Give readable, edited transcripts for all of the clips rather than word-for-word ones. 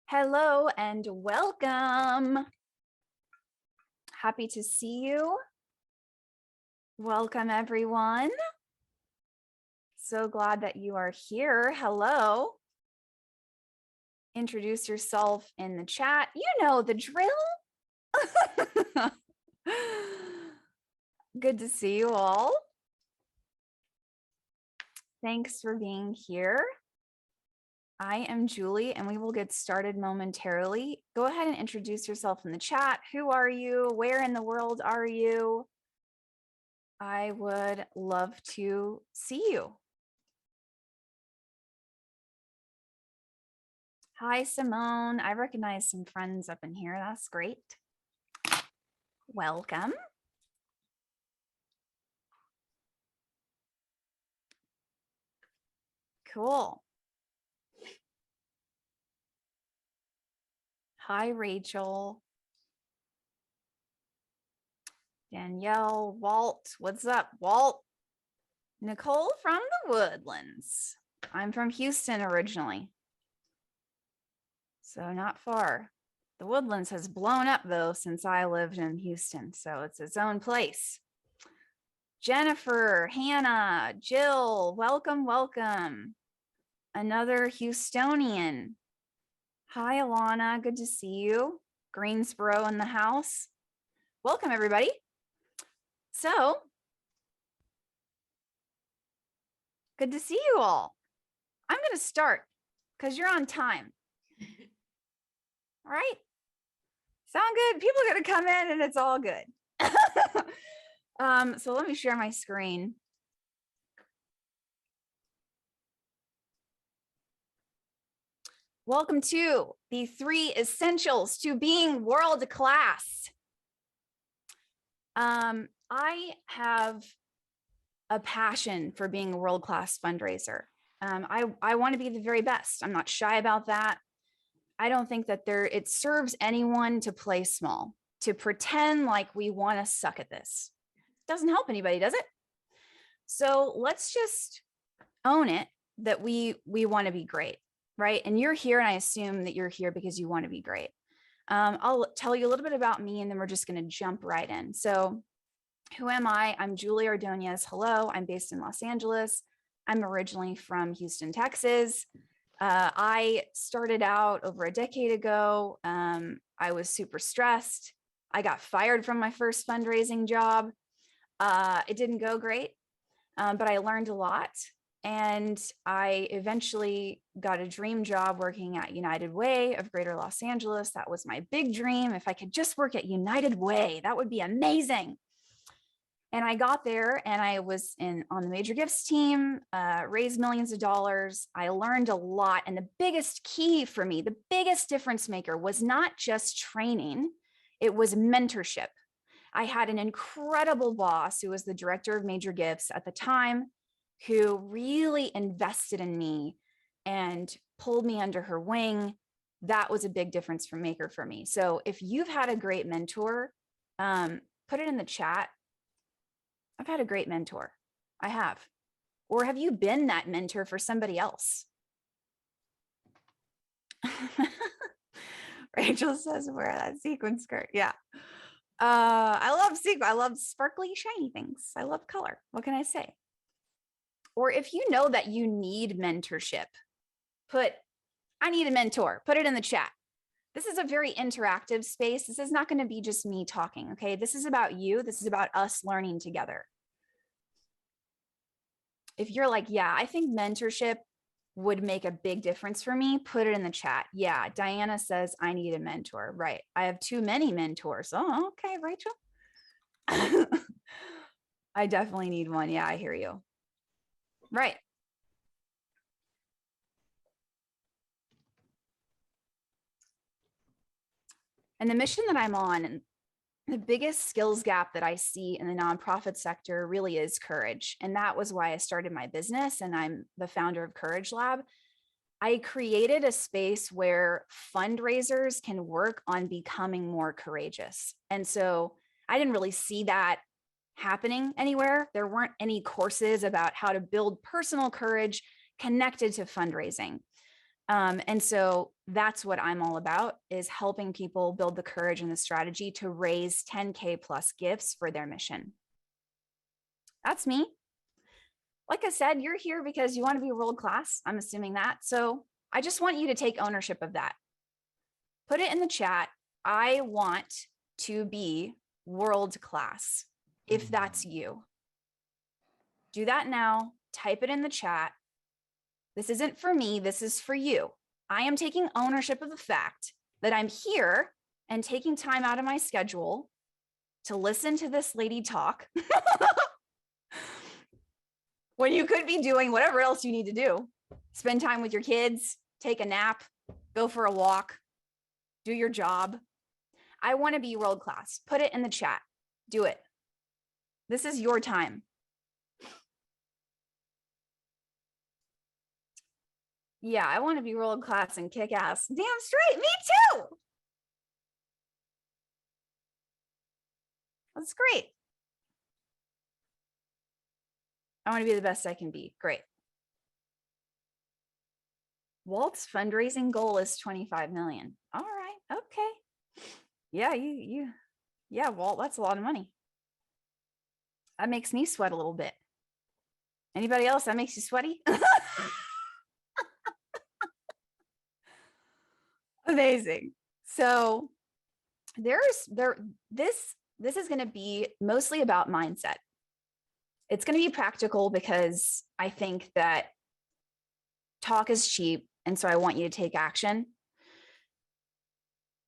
Hello and welcome. Happy to see you. Welcome, everyone. So glad that you are here. Hello. Introduce yourself in the chat. You know the drill. Good to see you all. Thanks for being here. I am Julie, and we will get started momentarily. Go ahead and introduce yourself in the chat. Who are you? Where in the world are you? I would love to see you. Hi, Simone. I recognize some friends up in here. That's great. Welcome. Cool. Hi, Rachel. Danielle, Walt. What's up, Walt? Nicole from the Woodlands. I'm from Houston originally, so not far. The Woodlands has blown up though since I lived in Houston, so it's its own place. Jennifer, Hannah, Jill, welcome, welcome. Another Houstonian. Hi, Alana, good to see you. Greensboro in the house. Welcome, everybody. So, good to see you all. I'm going to start because you're on time. All right. Sound good? People are going to come in and it's all good. So let me share my screen. Welcome to the 3 essentials to being world class. I have a passion for being a world-class fundraiser. I want to be the very best. I'm not shy about that. I don't think that it serves anyone to play small, to pretend like we want to suck at this. Doesn't help anybody, does it? So let's just own it that we want to be great, right? And you're here, and I assume that you're here because you want to be great. I'll tell you a little bit about me, and then we're just going to jump right in. So who am I? I'm Julie Ordoñez. Hello, I'm based in Los Angeles. I'm originally from Houston, Texas. I started out over a decade ago. I was super stressed. I got fired from my first fundraising job. It didn't go great, but I learned a lot. And I eventually got a dream job working at United Way of Greater Los Angeles. That was my big dream. If I could just work at United Way, that would be amazing. And I got there and I was on the major gifts team, raised millions of dollars. I learned a lot. And the biggest key for me, the biggest difference maker was not just training, it was mentorship. I had an incredible boss who was the director of major gifts at the time, who really invested in me and pulled me under her wing. That was a big difference maker for me. So if you've had a great mentor, put it in the chat. I've had a great mentor. I have. Or have you been that mentor for somebody else? Rachel says, wear that sequin skirt. Yeah. I love sequin. I love sparkly, shiny things. I love color. What can I say? Or if you know that you need mentorship, I need a mentor. Put it in the chat. This is a very interactive space. This is not going to be just me talking, okay? This is about you. This is about us learning together. If you're like, yeah, I think mentorship would make a big difference for me, put it in the chat. Yeah, Diana says, I need a mentor. Right. I have too many mentors. Oh, okay, Rachel. I definitely need one. Yeah, I hear you. Right. And the mission that I'm on, and the biggest skills gap that I see in the nonprofit sector really is courage. And that was why I started my business, and I'm the founder of Courage Lab. I created a space where fundraisers can work on becoming more courageous. And so I didn't really see that happening anywhere. There weren't any courses about how to build personal courage connected to fundraising. And so that's what I'm all about, is helping people build the courage and the strategy to raise 10K plus gifts for their mission. That's me. Like I said, you're here because you want to be world class. I'm assuming that. So I just want you to take ownership of that. Put it in the chat. I want to be world class, if that's you. Do that now. Type it in the chat. This isn't for me. This is for you. I am taking ownership of the fact that I'm here and taking time out of my schedule to listen to this lady talk when you could be doing whatever else you need to do. Spend time with your kids, take a nap, go for a walk, do your job. I want to be world class. Put it in the chat. Do it. This is your time. Yeah, I want to be world class and kick ass. Damn straight. Me too. That's great. I want to be the best I can be. Great. Walt's fundraising goal is 25 million. All right. Okay. Yeah, yeah, Walt, that's a lot of money. That makes me sweat a little bit. Anybody else that makes you sweaty? Amazing. So this is going to be mostly about mindset. It's going to be practical because I think that talk is cheap. And so I want you to take action.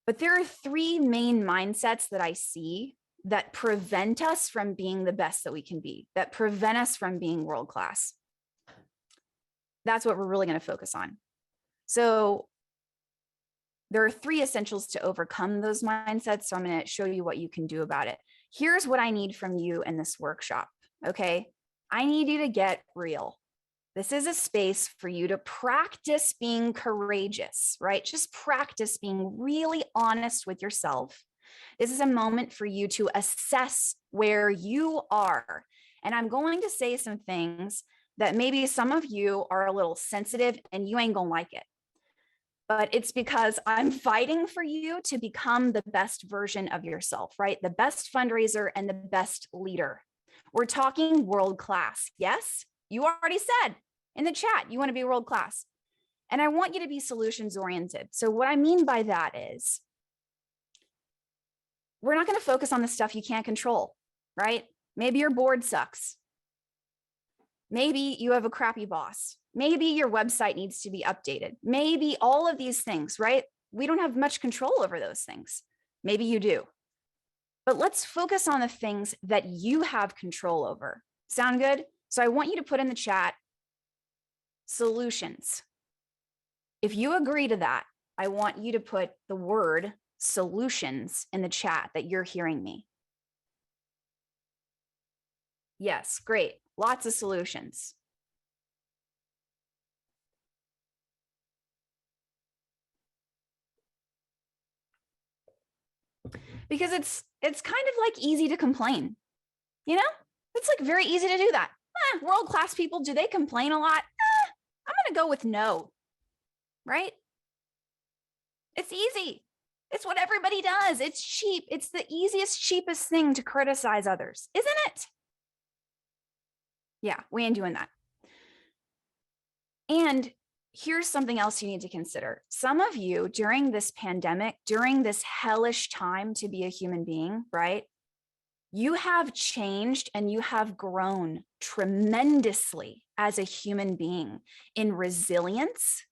But there are three main mindsets that I see that prevent us from being the best that we can be, that prevent us from being world class. That's what we're really going to focus on. So there are three essentials to overcome those mindsets. So I'm going to show you what you can do about it. Here's what I need from you in this workshop. Okay. I need you to get real. This is a space for you to practice being courageous, right? Just practice being really honest with yourself. This is a moment for you to assess where you are. And I'm going to say some things that maybe some of you are a little sensitive and you ain't gonna like it. But it's because I'm fighting for you to become the best version of yourself, right? The best fundraiser and the best leader. We're talking world class. Yes, you already said in the chat, you want to be world class. And I want you to be solutions oriented. So what I mean by that is, we're not going to focus on the stuff you can't control, right? Maybe your board sucks. Maybe you have a crappy boss. Maybe your website needs to be updated. Maybe all of these things, right? We don't have much control over those things. Maybe you do. But let's focus on the things that you have control over. Sound good? So I want you to put in the chat solutions. If you agree to that, I want you to put the word solutions in the chat that you're hearing me. Yes, great. Lots of solutions. Because it's kind of like easy to complain. You know, it's like very easy to do that. World-class people, do they complain a lot? I'm going to go with no, right? It's easy. It's what everybody does. It's cheap. It's the easiest, cheapest thing to criticize others, isn't it? Yeah, we ain't doing that. And here's something else you need to consider. Some of you during this pandemic, during this hellish time to be a human being, right? You have changed and you have grown tremendously as a human being in resilience,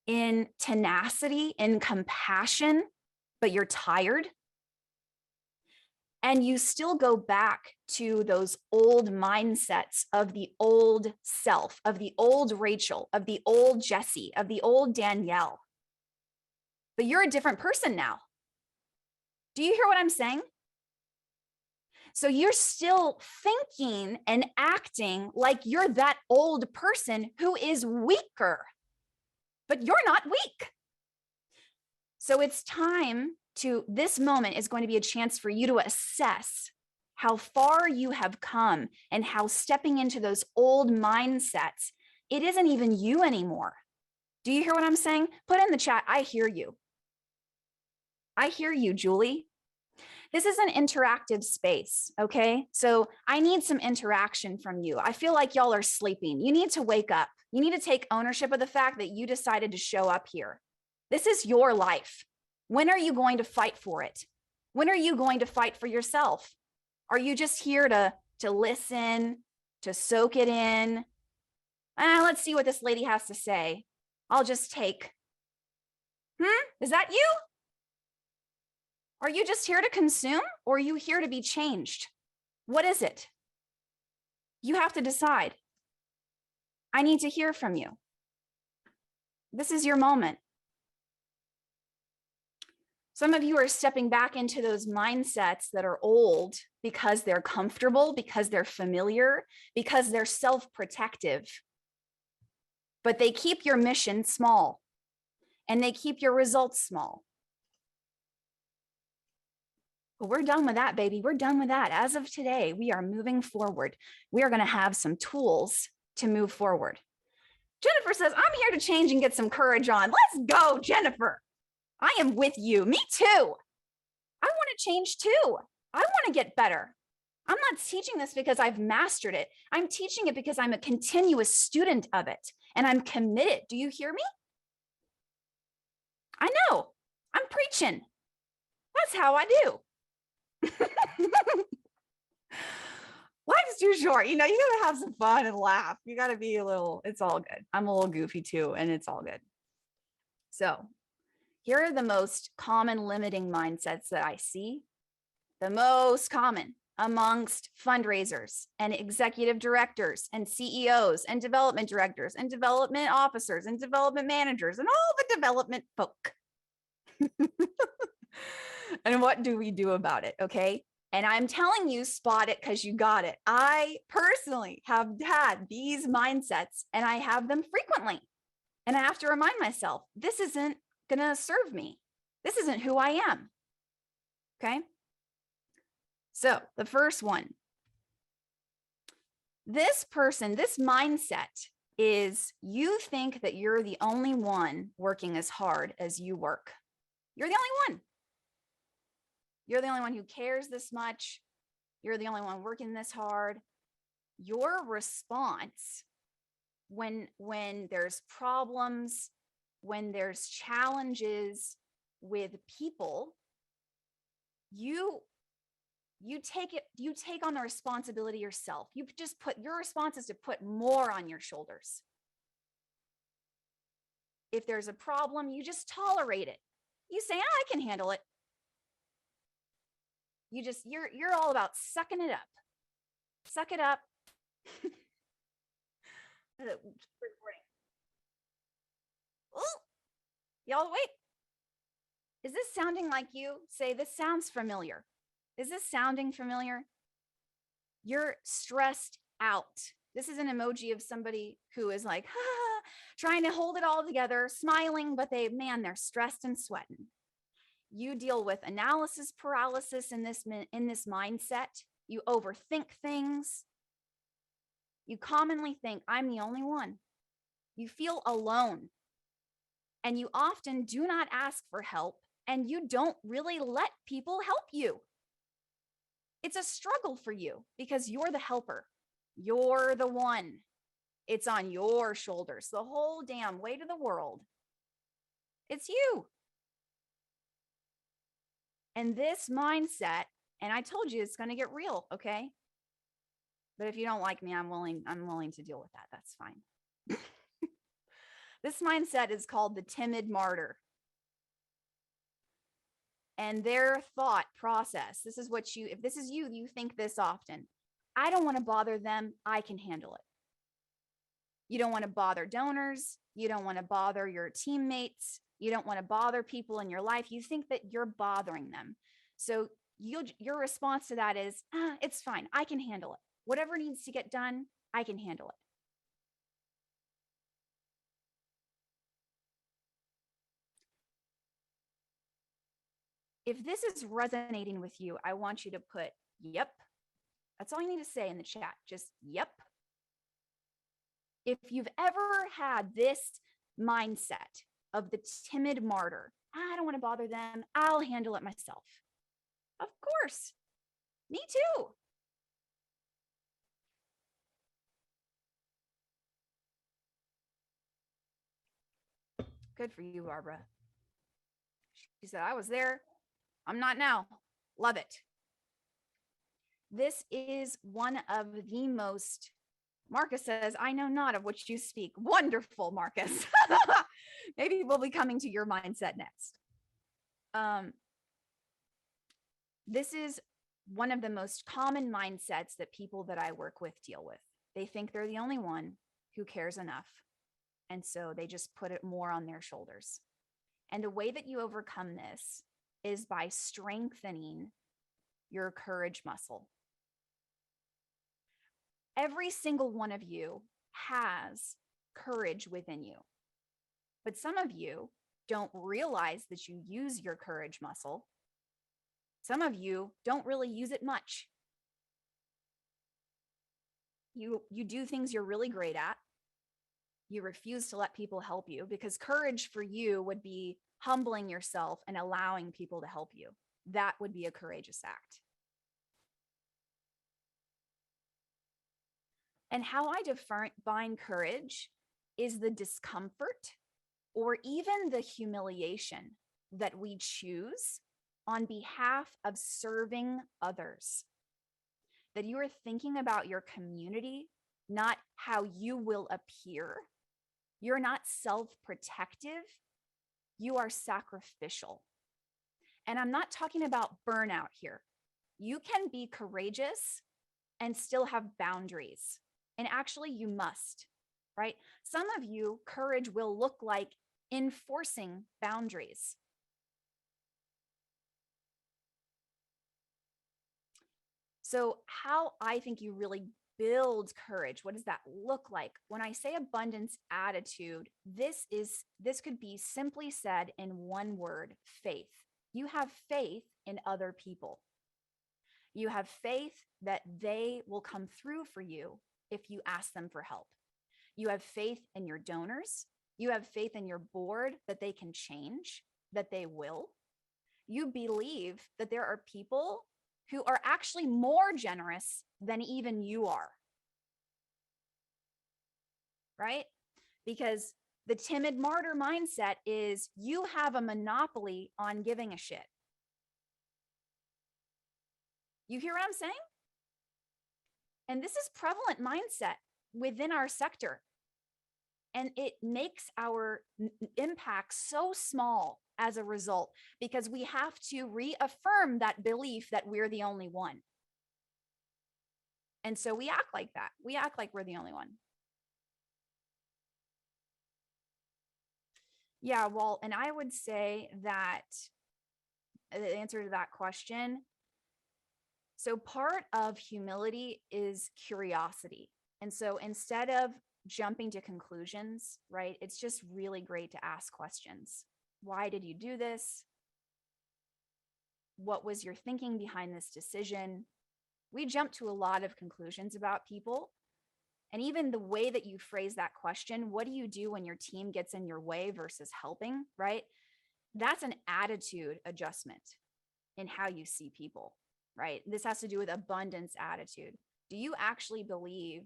in tenacity, in compassion, but you're tired. And you still go back to those old mindsets of the old self, of the old Rachel, of the old Jessie, of the old Danielle. But you're a different person now. Do you hear what I'm saying? So you're still thinking and acting like you're that old person who is weaker, but you're not weak. So it's time to, this moment is going to be a chance for you to assess how far you have come and how stepping into those old mindsets, it isn't even you anymore. Do you hear what I'm saying? Put in the chat, I hear you. I hear you, Julie. This is an interactive space, okay? So I need some interaction from you. I feel like y'all are sleeping. You need to wake up. You need to take ownership of the fact that you decided to show up here. This is your life. When are you going to fight for it? When are you going to fight for yourself? Are you just here to listen, to soak it in? Let's see what this lady has to say. I'll just take. Is that you? Are you just here to consume, or are you here to be changed? What is it? You have to decide. I need to hear from you. This is your moment. Some of you are stepping back into those mindsets that are old because they're comfortable, because they're familiar, because they're self-protective. But they keep your mission small, and they keep your results small. But we're done with that, baby. We're done with that. As of today, we are moving forward. We are going to have some tools to move forward. Jennifer says, I'm here to change and get some courage on. Let's go, Jennifer. I am with you. Me too. I want to change too. I want to get better. I'm not teaching this because I've mastered it. I'm teaching it because I'm a continuous student of it, and I'm committed. Do you hear me? I know. I'm preaching. That's how I do. Life's too short. You know, you got to have some fun and laugh. You got to be a little, it's all good. I'm a little goofy too, and it's all good. So here are the most common limiting mindsets that I see. The most common amongst fundraisers and executive directors and CEOs and development directors and development officers and development managers and all the development folk. And what do we do about it? Okay. And I'm telling you, spot it because you got it. I personally have had these mindsets, and I have them frequently. And I have to remind myself, this isn't going to serve me. This isn't who I am. Okay. So the first one, this mindset is you think that you're the only one working as hard as you work. You're the only one. You're the only one who cares this much. You're the only one working this hard. Your response when there's problems, when there's challenges with people, you take on the responsibility yourself. You just put your response is to put more on your shoulders. If there's a problem, you just tolerate it. You say, I can handle it. You're all about sucking it up. Suck it up. Oh, y'all wait. Is this sounding like you? Say, this sounds familiar. Is this sounding familiar? You're stressed out. This is an emoji of somebody who is like, trying to hold it all together, smiling, but they're stressed and sweating. You deal with analysis paralysis in this mindset. You overthink things. You commonly think, I'm the only one. You feel alone. And you often do not ask for help, and you don't really let people help you. It's a struggle for you because you're the helper. You're the one. It's on your shoulders. The whole damn weight of the world. It's you. And this mindset, and I told you it's going to get real, okay? But if you don't like me, I'm willing to deal with that. That's fine. This mindset is called the timid martyr. And their thought process, if this is you, you think this often. I don't want to bother them. I can handle it. You don't want to bother donors. You don't want to bother your teammates. You don't want to bother people in your life. You think that you're bothering them. So your response to that is, it's fine. I can handle it. Whatever needs to get done, I can handle it. If this is resonating with you, I want you to put, yep. That's all you need to say in the chat. Just, yep. If you've ever had this mindset of the timid martyr. I don't want to bother them. I'll handle it myself. Of course. Me too. Good for you, Barbara. She said, I was there. I'm not now. Love it. This is one of the most, Marcus says, I know not of which you speak. Wonderful, Marcus. Maybe we'll be coming to your mindset next. This is one of the most common mindsets that people that I work with deal with. They think they're the only one who cares enough. And so they just put it more on their shoulders. And the way that you overcome this is by strengthening your courage muscle. Every single one of you has courage within you, but some of you don't realize that you use your courage muscle. Some of you don't really use it much. You do things you're really great at. You refuse to let people help you because courage for you would be humbling yourself and allowing people to help you. That would be a courageous act. And how I define courage is the discomfort or even the humiliation that we choose on behalf of serving others. That you are thinking about your community, not how you will appear. You're not self-protective. You are sacrificial. And I'm not talking about burnout here. You can be courageous and still have boundaries. And actually, you must, right? Some of you, courage will look like enforcing boundaries. So how I think you really build courage, what does that look like? When I say abundance attitude, this could be simply said in one word, faith. You have faith in other people. You have faith that they will come through for you if you ask them for help. You have faith in your donors. You have faith in your board that they can change, that they will. You believe that there are people who are actually more generous than even you are, right? Because the timid martyr mindset is you have a monopoly on giving a shit. You hear what I'm saying? And this is prevalent mindset within our sector. And it makes our impact so small as a result, because we have to reaffirm that belief that we're the only one. And so we act like that. We act like we're the only one. Yeah, well, and I would say that the answer to that question, so part of humility is curiosity. And so instead of jumping to conclusions, right, it's just really great to ask questions. Why did you do this? What was your thinking behind this decision? We jump to a lot of conclusions about people. And even the way that you phrase that question, what do you do when your team gets in your way versus helping, right? That's an attitude adjustment in how you see people, right? This has to do with abundance attitude. Do you actually believe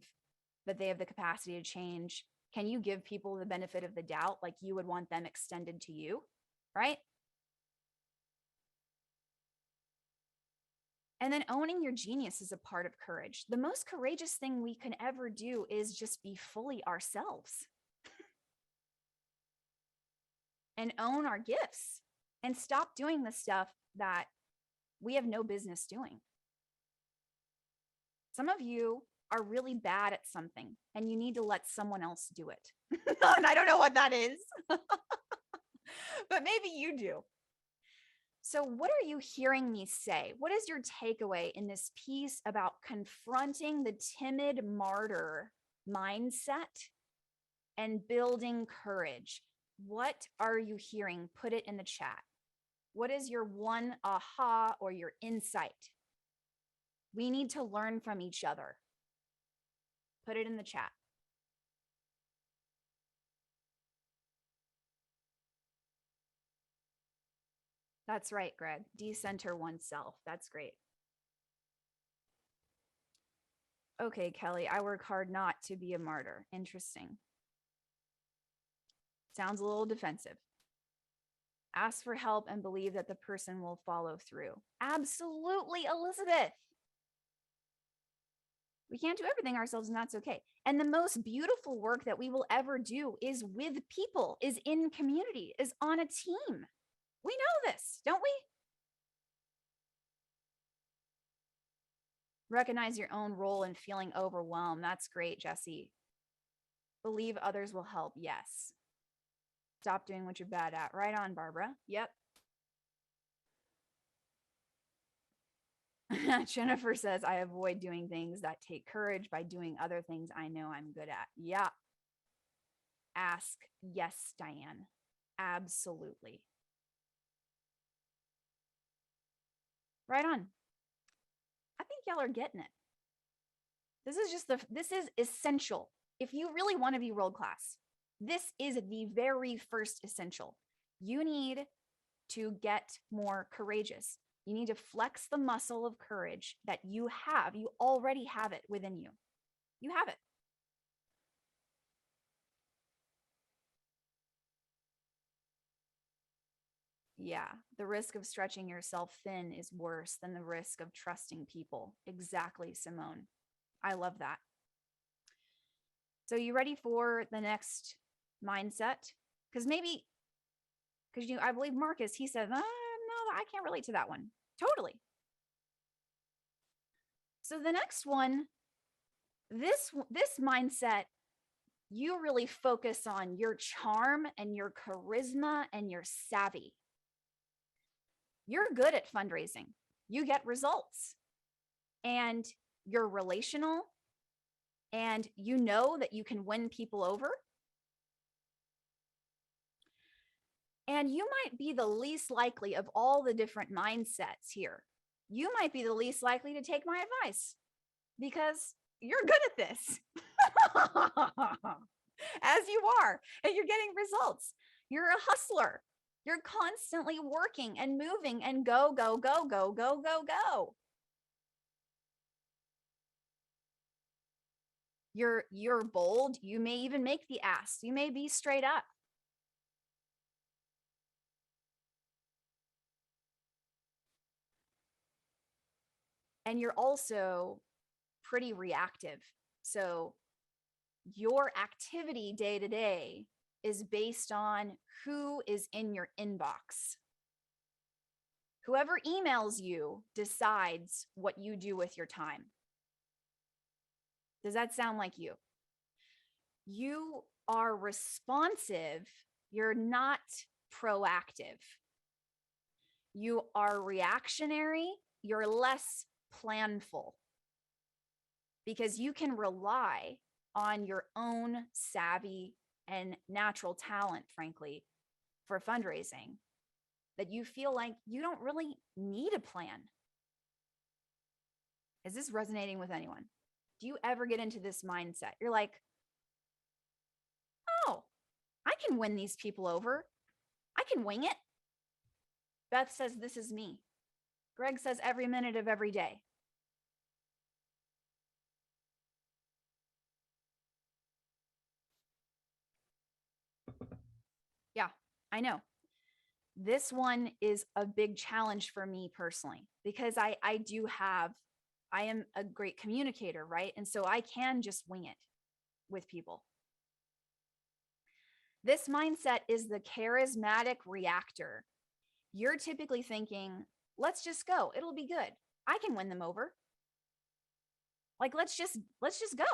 that they have the capacity to change? Can you give people the benefit of the doubt like you would want them extended to you, right? And then owning your genius is a part of courage. The most courageous thing we can ever do is just be fully ourselves and own our gifts and stop doing the stuff that we have no business doing. Some of you are really bad at something and you need to let someone else do it. And I don't know what that is, but maybe you do. So what are you hearing me say? What is your takeaway in this piece about confronting the timid martyr mindset and building courage? What are you hearing? Put it in the chat. What is your one aha or your insight? We need to learn from each other. Put it in the chat. That's right, Greg. Decenter oneself. That's great. Okay, Kelly, I work hard not to be a martyr. Interesting. Sounds a little defensive. Ask for help and believe that the person will follow through. Absolutely, Elizabeth. We can't do everything ourselves, and that's okay. And the most beautiful work that we will ever do is with people, is in community, is on a team. We know this, don't we? Recognize your own role in feeling overwhelmed. That's great, Jesse. Believe others will help. Yes. Stop doing what you're bad at. Right on, Barbara. Yep. Jennifer says, I avoid doing things that take courage by doing other things I know I'm good at. Yeah. Ask. Yes, Diane. Absolutely. Right on. I think y'all are getting it. This is essential. If you really want to be world class, this is the very first essential. You need to get more courageous. You need to flex the muscle of courage that you have. You already have it within you. You have it. Yeah, the risk of stretching yourself thin is worse than the risk of trusting people. Exactly, Simone. I love that. So you ready for the next mindset? Because I believe Marcus, he said, no, I can't relate to that one. Totally. So the next one, this mindset, you really focus on your charm and your charisma and your savvy. You're good at fundraising. You get results. And you're relational. And you know that you can win people over. And you might be the least likely of all the different mindsets here. You might be the least likely to take my advice because you're good at this. As you are, and you're getting results. You're a hustler. You're constantly working and moving and go, go, go, go, go, go, go. You're bold. You may even make the ask. You may be straight up. And you're also pretty reactive. So your activity day to day is based on who is in your inbox. Whoever emails you decides what you do with your time. Does that sound like you? You are responsive. You're not proactive. You are reactionary. You're less planful because you can rely on your own savvy and natural talent, frankly, for fundraising, that you feel like you don't really need a plan. Is this resonating with anyone? Do you ever get into this mindset? You're like, oh, I can win these people over. I can wing it. Beth says, this is me. Greg says, every minute of every day. Yeah, I know. This one is a big challenge for me personally because I am a great communicator, right? And so I can just wing it with people. This mindset is the charismatic reactor. You're typically thinking, let's just go. It'll be good. I can win them over. Like, let's just go.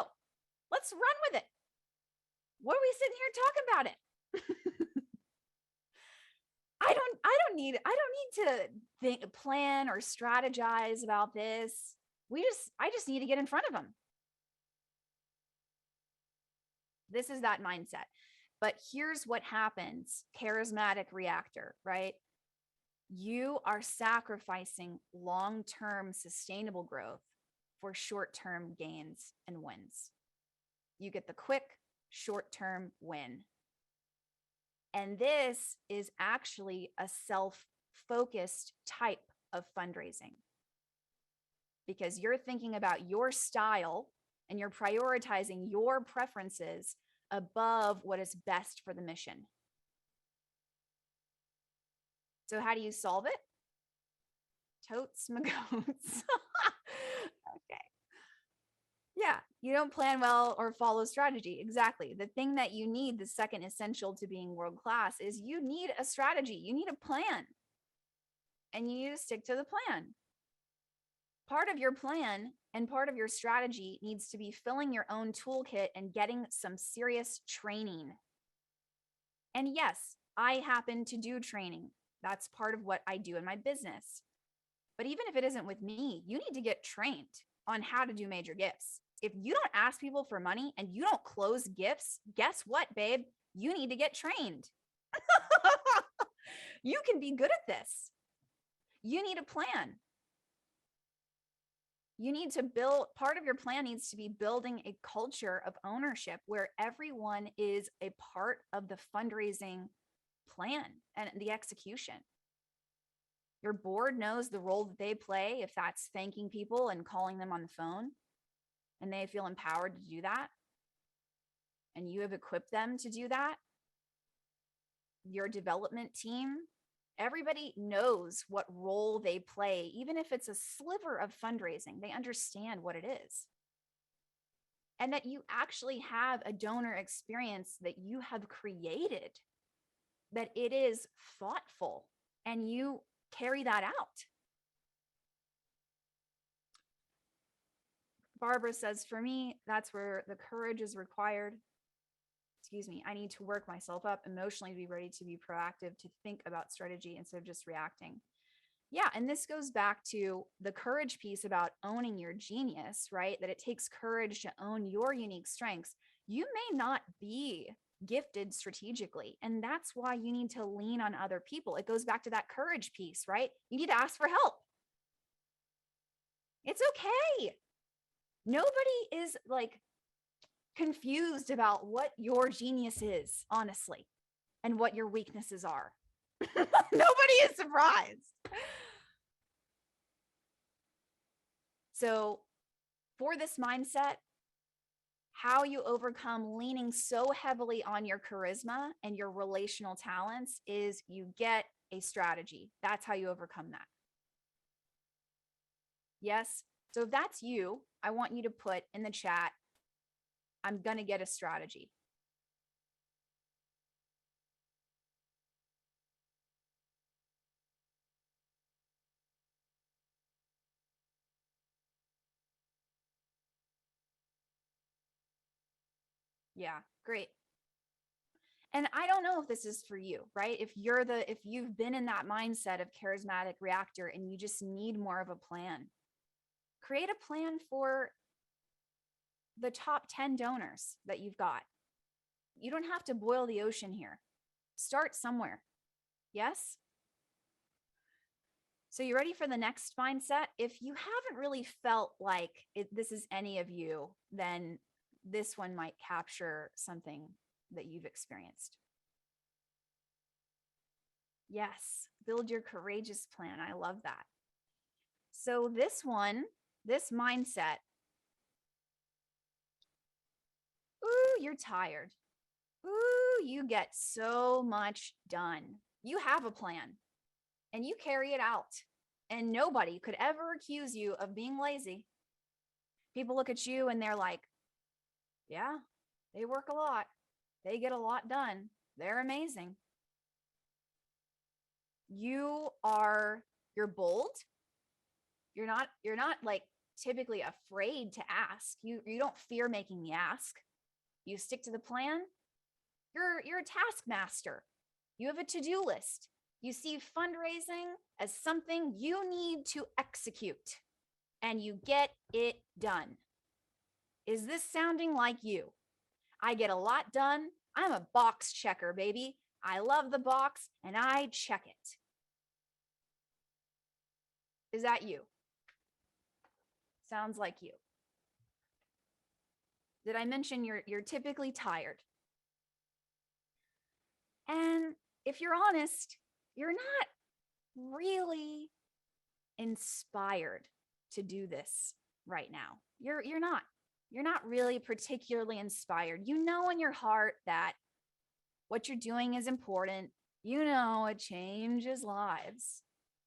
Let's run with it. What are we sitting here talking about it? I don't need to think, plan or strategize about this. I just need to get in front of them. This is that mindset. But here's what happens, charismatic reactor, right? You are sacrificing long-term sustainable growth for short-term gains and wins. You get the quick short-term win. And this is actually a focused type of fundraising, because you're thinking about your style and you're prioritizing your preferences above what is best for the mission. So how do you solve it? Totes my goats. Okay. Yeah, you don't plan well or follow strategy. Exactly. The thing that you need, the second essential to being world class, is you need a strategy. You need a plan. And you need to stick to the plan. Part of your plan and part of your strategy needs to be filling your own toolkit and getting some serious training. And yes, I happen to do training. That's part of what I do in my business. But even if it isn't with me, you need to get trained on how to do major gifts. If you don't ask people for money and you don't close gifts, guess what, babe? You need to get trained. You can be good at this. You need a plan. You need to build, part of your plan needs to be building a culture of ownership where everyone is a part of the fundraising plan and the execution. Your board knows the role that they play, if that's thanking people and calling them on the phone, and they feel empowered to do that. And you have equipped them to do that. Your development team, everybody knows what role they play, even if it's a sliver of fundraising, they understand what it is. And that you actually have a donor experience that you have created, that it is thoughtful, and you carry that out. Barbara says, for me, that's where the courage is required. Excuse me, I need to work myself up emotionally to be ready to be proactive, to think about strategy instead of just reacting. Yeah, and this goes back to the courage piece about owning your genius, right? That it takes courage to own your unique strengths. You may not be gifted strategically, and that's why you need to lean on other people. It goes back to that courage piece, right? You need to ask for help. It's okay. Nobody is like confused about what your genius is, honestly, and what your weaknesses are. Nobody is surprised. So for this mindset, how you overcome leaning so heavily on your charisma and your relational talents is you get a strategy. That's how you overcome that. Yes. So if that's you, I want you to put in the chat, I'm going to get a strategy. Yeah, great. And I don't know if this is for you, right? If you've been in that mindset of charismatic reactor and you just need more of a plan, create a plan for the top 10 donors that you've got. You don't have to boil the ocean here. Start somewhere. Yes? So you ready for the next mindset? If you haven't really felt like this is any of you, then this one might capture something that you've experienced. Yes, build your courageous plan. I love that. So this one, this mindset, ooh, you're tired. Ooh, you get so much done. You have a plan and you carry it out, and nobody could ever accuse you of being lazy. People look at you and they're like, yeah, they work a lot. They get a lot done. They're amazing. You're bold. You're not like typically afraid to ask. You don't fear making the ask. You stick to the plan. You're a taskmaster. You have a to-do list. You see fundraising as something you need to execute, and you get it done. Is this sounding like you? I get a lot done. I'm a box checker, baby. I love the box and I check it. Is that you? Sounds like you. Did I mention you're typically tired? And if you're honest, you're not really inspired to do this right now. You're not. You're not really particularly inspired. You know in your heart that what you're doing is important. You know it changes lives.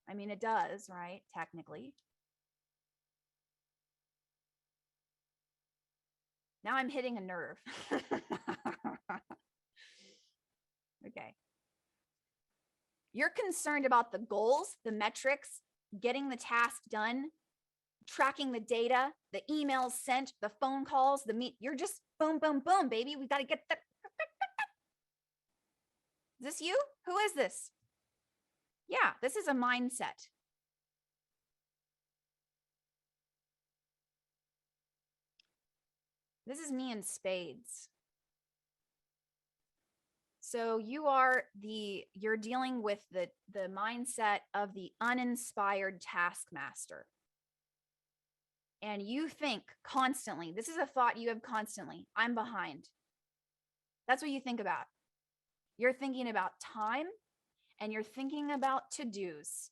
I mean, it does, right? Technically. Now I'm hitting a nerve. Okay. You're concerned about the goals, the metrics, getting the task done, tracking the data, the emails sent, the phone calls, the meet. You're just boom, boom, boom, baby. We got to get that. Is this you? Who is this? Yeah, this is a mindset. This is me in spades. So you're dealing with the mindset of the uninspired taskmaster. And you think constantly, this is a thought you have constantly, I'm behind. That's what you think about. You're thinking about time and you're thinking about to-dos.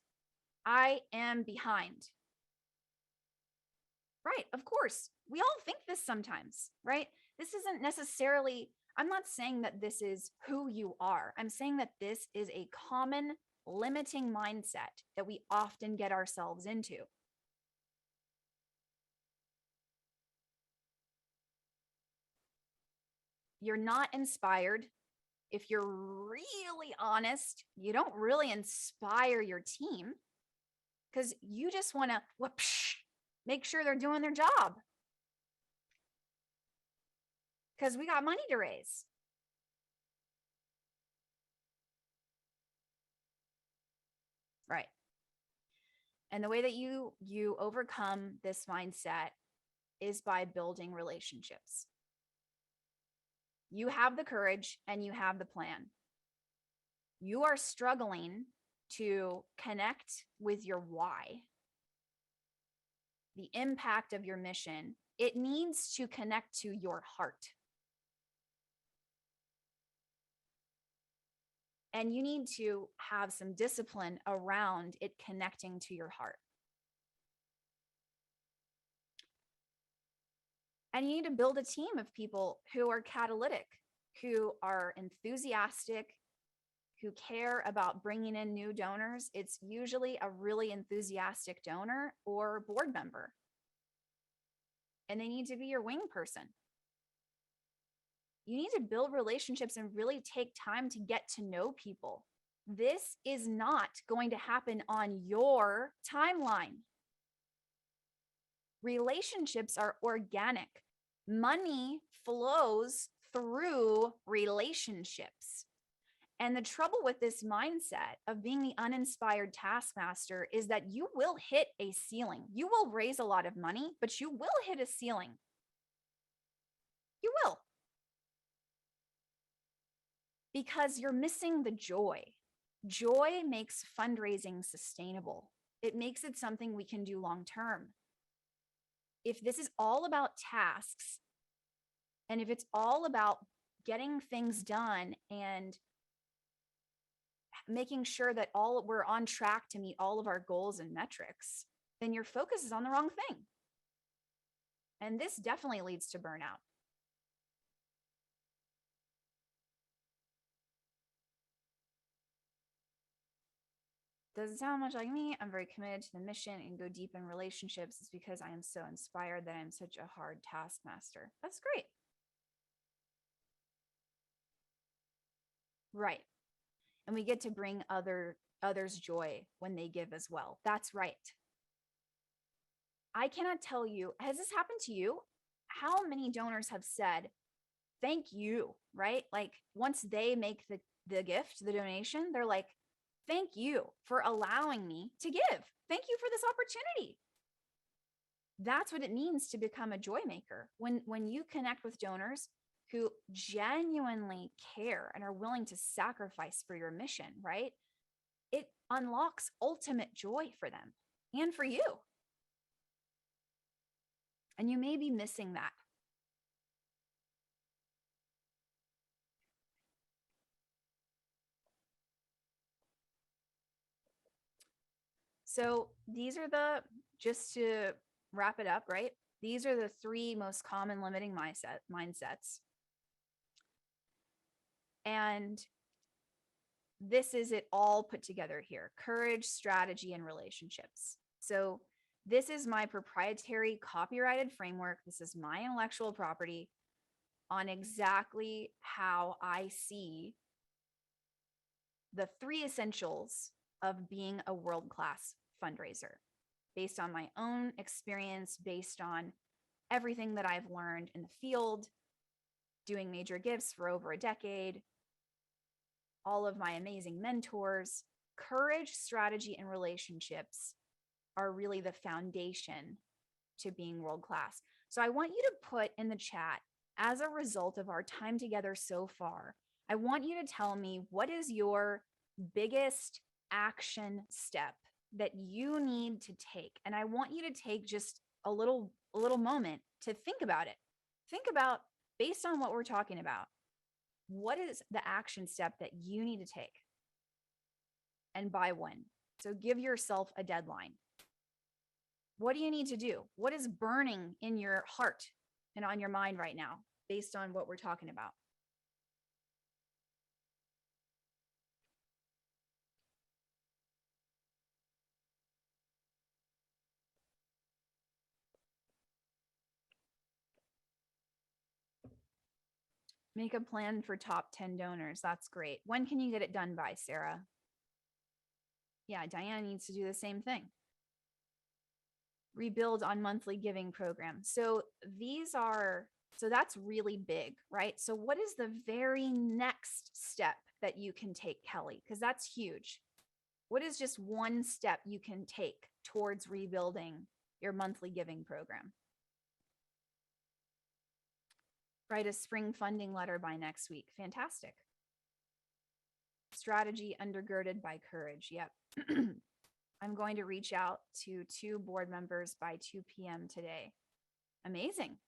I am behind. Right, of course. We all think this sometimes, right? This isn't necessarily, I'm not saying that this is who you are. I'm saying that this is a common limiting mindset that we often get ourselves into. You're not inspired. If you're really honest, you don't really inspire your team because you just want to make sure they're doing their job because we got money to raise. Right. And the way that you overcome this mindset is by building relationships. You have the courage and you have the plan. You are struggling to connect with your why, the impact of your mission. It needs to connect to your heart. And you need to have some discipline around it connecting to your heart. And you need to build a team of people who are catalytic, who are enthusiastic, who care about bringing in new donors. It's usually a really enthusiastic donor or board member. And they need to be your wing person. You need to build relationships and really take time to get to know people. This is not going to happen on your timeline. Relationships are organic. Money flows through relationships. And the trouble with this mindset of being the uninspired taskmaster is that you will hit a ceiling. You will raise a lot of money, but you will hit a ceiling. You will. Because you're missing the joy. Joy makes fundraising sustainable. It makes it something we can do long term. If this is all about tasks, and if it's all about getting things done and making sure that we're on track to meet all of our goals and metrics, then your focus is on the wrong thing. And this definitely leads to burnout. Doesn't sound much like me. I'm very committed to the mission and go deep in relationships. It's because I am so inspired that I'm such a hard taskmaster. That's great. Right. And we get to bring others joy when they give as well. That's right. I cannot tell you, has this happened to you? How many donors have said, thank you, right? Like once they make the gift, the donation, they're like, thank you for allowing me to give. Thank you for this opportunity. That's what it means to become a joy maker. When you connect with donors who genuinely care and are willing to sacrifice for your mission, right? It unlocks ultimate joy for them and for you. And you may be missing that. So these are just to wrap it up, right? These are the 3 most common limiting mindsets. And this is it all put together here: courage, strategy, and relationships. So this is my proprietary copyrighted framework. This is my intellectual property on exactly how I see the 3 essentials of being a world-class fundraiser, based on my own experience, based on everything that I've learned in the field, doing major gifts for over a decade, all of my amazing mentors. Courage, strategy, and relationships are really the foundation to being world-class. So I want you to put in the chat, as a result of our time together so far, I want you to tell me, what is your biggest action step that you need to take? And I want you to take just a little moment to think about it. Think about, based on what we're talking about, what is the action step that you need to take, and by when? So give yourself a deadline. What do you need to do? What is burning in your heart and on your mind right now, based on what we're talking about? Make a plan for top 10 donors. That's great. When can you get it done by, Sarah? Yeah, Diana needs to do the same thing. Rebuild on monthly giving program. So that's really big, right? So what is the very next step that you can take, Kelly? Because that's huge. What is just one step you can take towards rebuilding your monthly giving program? Write a spring funding letter by next week. Fantastic. Strategy undergirded by courage. Yep. I'm going to reach out to 2 board members by 2 p.m. today. Amazing.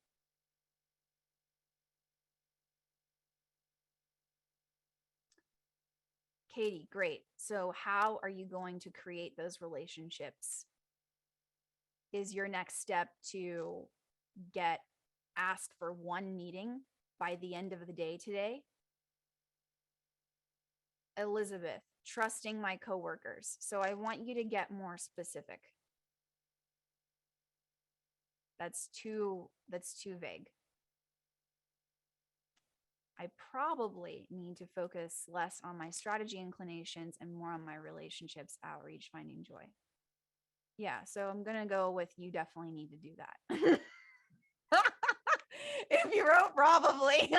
Katie, great. So how are you going to create those relationships? Is your next step to ask for 1 meeting by the end of the day today? Elizabeth, trusting my coworkers. So I want you to get more specific. That's too vague. I probably need to focus less on my strategy inclinations and more on my relationships, outreach, finding joy. Yeah, so I'm going to go with, you definitely need to do that. If you wrote probably.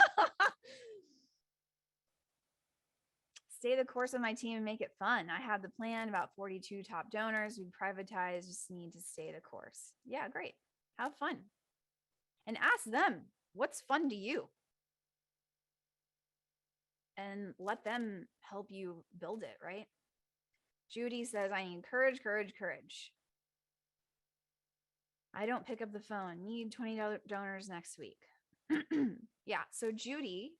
Stay the course with my team and make it fun. I have the plan, about 42 top donors. We privatize, just need to stay the course. Yeah, great. Have fun. And ask them, what's fun to you? And let them help you build it, right? Judy says, I need courage, courage, courage. I don't pick up the phone. Need 20 donors next week. Yeah, so Judy,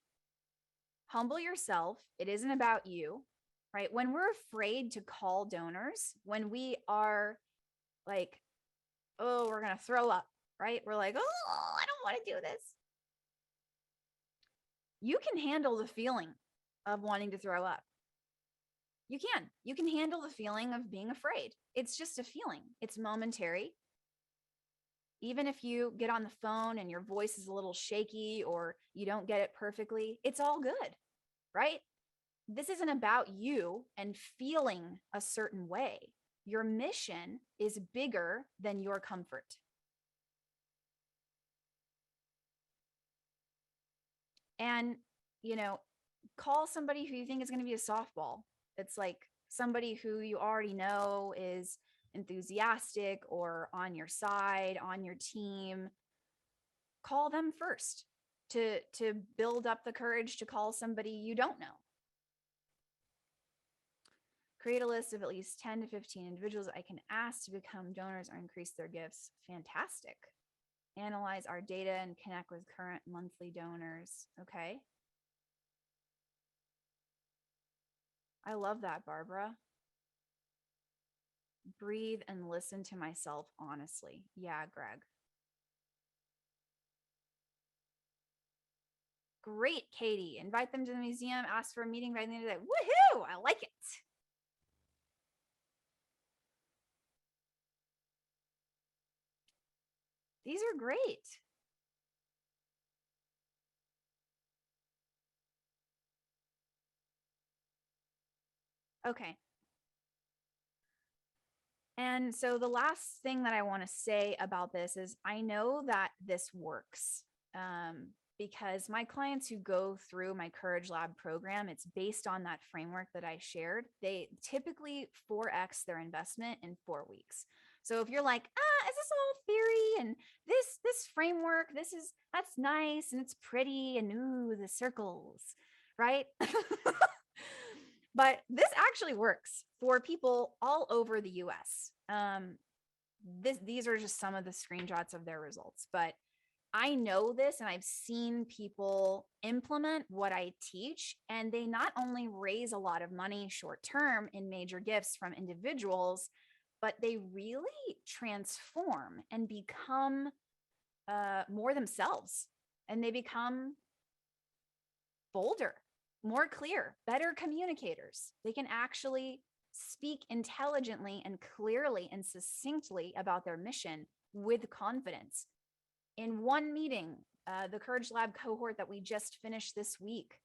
humble yourself. It isn't about you, right? When we're afraid to call donors, when we are like, oh, we're going to throw up, right? We're like, oh, I don't want to do this. You can handle the feeling of wanting to throw up. You can handle the feeling of being afraid. It's just a feeling. It's momentary. Even if you get on the phone and your voice is a little shaky or you don't get it perfectly, it's all good, right? This isn't about you and feeling a certain way. Your mission is bigger than your comfort. And, call somebody who you think is going to be a softball. It's like somebody who you already know is enthusiastic or on your side, on your team. Call them first to build up the courage to call somebody you don't know. Create a list of at least 10 to 15 individuals I can ask to become donors or increase their gifts. Fantastic. Analyze our data and connect with current monthly donors. Okay. I love that, Barbara. breathe and listen to myself honestly. Yeah, Greg. Great, Katie. Invite them to the museum, ask for a meeting by the end of the day. Woohoo! I like it. These are great. Okay. And so the last thing that I want to say about this is I know that this works because my clients who go through my Courage Lab program, it's based on that framework that I shared. They typically 4x their investment in 4 weeks. So if you're like, is this all theory and this framework, that's nice and it's pretty and ooh, the circles, right? But this actually works for people all over the US. These are just some of the screenshots of their results, but I know this and I've seen people implement what I teach, and they not only raise a lot of money short term in major gifts from individuals, but they really transform and become more themselves, and they become bolder, more clear, better communicators. They can actually speak intelligently and clearly and succinctly about their mission with confidence. In one meeting, the Courage Lab cohort that we just finished this week,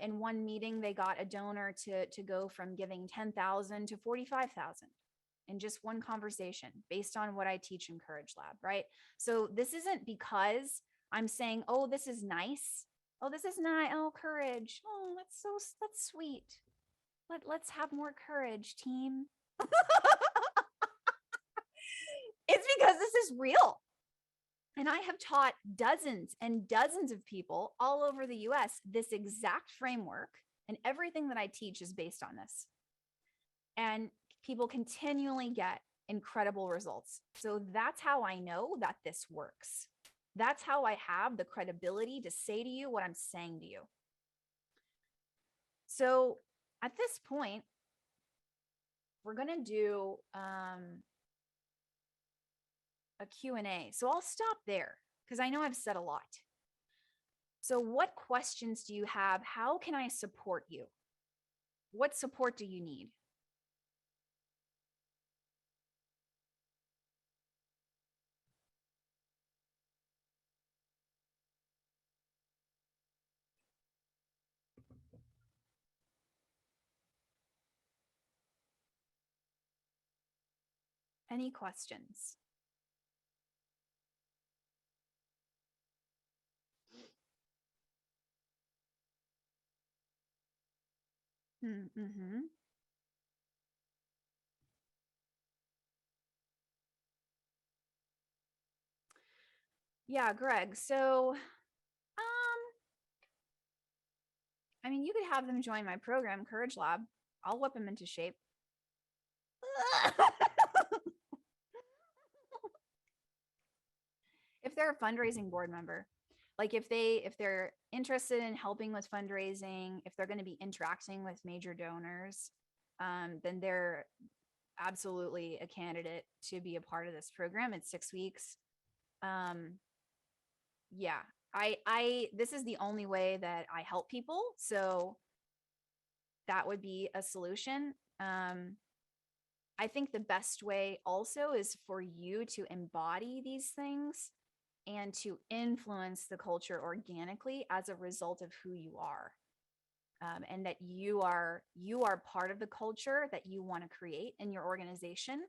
in one meeting, they got a donor to go from giving 10,000 to 45,000 in just one conversation based on what I teach in Courage Lab, right? So this isn't because I'm saying, oh, this is nice. Oh, this is nice. Oh, courage. Oh, that's sweet. Let's have more courage, team. It's because this is real. And I have taught dozens and dozens of people all over the US this exact framework, and everything that I teach is based on this. And people continually get incredible results. So that's how I know that this works. That's how I have the credibility to say to you what I'm saying to you. So at this point, we're going to do a Q&A. So I'll stop there because I know I've said a lot. So what questions do you have? How can I support you? What support do you need? Any questions? Mm-hmm. Yeah, Greg. So, I mean, you could have them join my program, Courage Lab. I'll whip them into shape. If they're a fundraising board member, like if they're interested in helping with fundraising, if they're going to be interacting with major donors, then they're absolutely a candidate to be a part of this program. It's 6 weeks. Yeah, I this is the only way that I help people, so that would be a solution. I think the best way also is for you to embody these things and to influence the culture organically as a result of who you are. And that you are part of the culture that you want to create in your organization.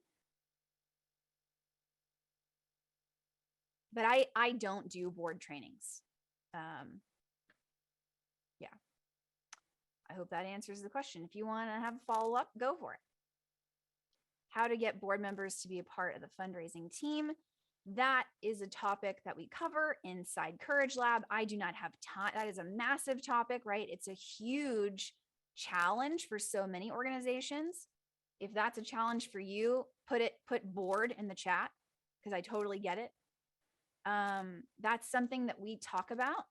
But I don't do board trainings. Yeah. I hope that answers the question. If you want to have a follow up, go for it. How to get board members to be a part of the fundraising team. That is a topic that we cover inside Courage Lab. I do not have time. That is a massive topic, right? It's a huge challenge for so many organizations. If that's a challenge for you, put board in the chat because I totally get it. That's something that we talk about.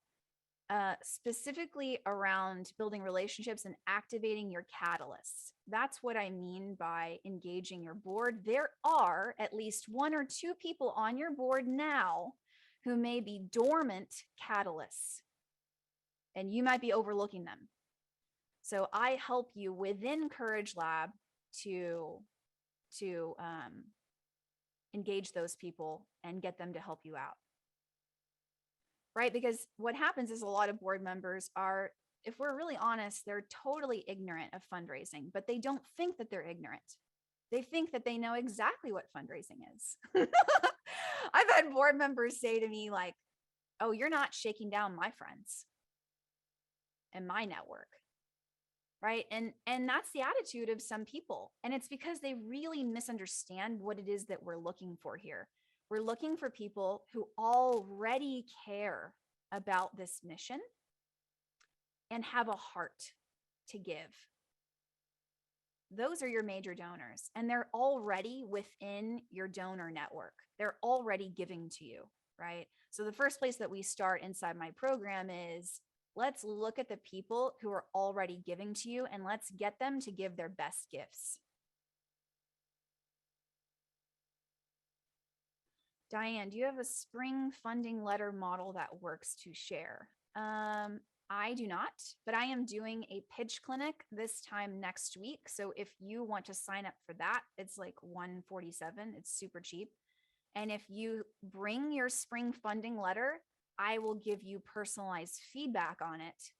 specifically around building relationships and activating your catalysts. That's what I mean by engaging your board. There are at least 1 or 2 people on your board now who may be dormant catalysts, and you might be overlooking them. So I help you within Courage Lab to engage those people and get them to help you out. Right? Because what happens is a lot of board members are, if we're really honest, they're totally ignorant of fundraising, but they don't think that they're ignorant. They think that they know exactly what fundraising is. I've had board members say to me like, oh, you're not shaking down my friends and my network. Right? And that's the attitude of some people. And it's because they really misunderstand what it is that we're looking for here. We're looking for people who already care about this mission and have a heart to give. Those are your major donors, and they're already within your donor network. They're already giving to you, right? So the first place that we start inside my program is, let's look at the people who are already giving to you and let's get them to give their best gifts. Diane, do you have a spring funding letter model that works to share? I do not, but I am doing a pitch clinic this time next week. So if you want to sign up for that, it's like $147. It's super cheap. And if you bring your spring funding letter, I will give you personalized feedback on it